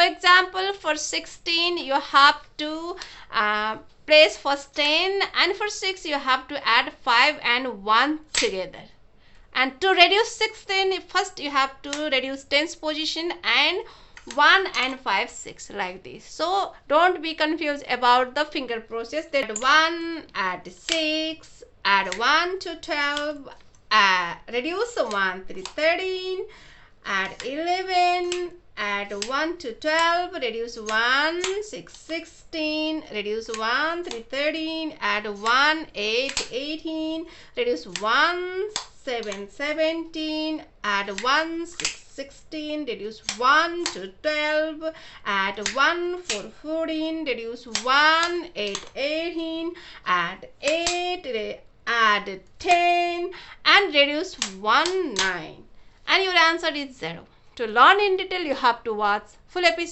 For example, for 16 you have to place first 10, and for 6 you have to add 5 and 1 together. And to reduce 16, first you have to reduce 10's position and 1 and 5, 6, like this. So don't be confused about the finger process. Add 1, add 6, add 1 to 12, reduce 1, 3, 13, add 11, add 1 to 12, reduce 1, 6, 16, reduce 1, 3, 13, add 1, 8, 18, reduce 1, 7, 17, add 1, 6, 16, reduce 1 to 12, add 1, 4, 14, reduce 1, 8, 18, add 8, add 10, and reduce 1, 9. And your answer is 0. To learn in detail, you have to watch full episode.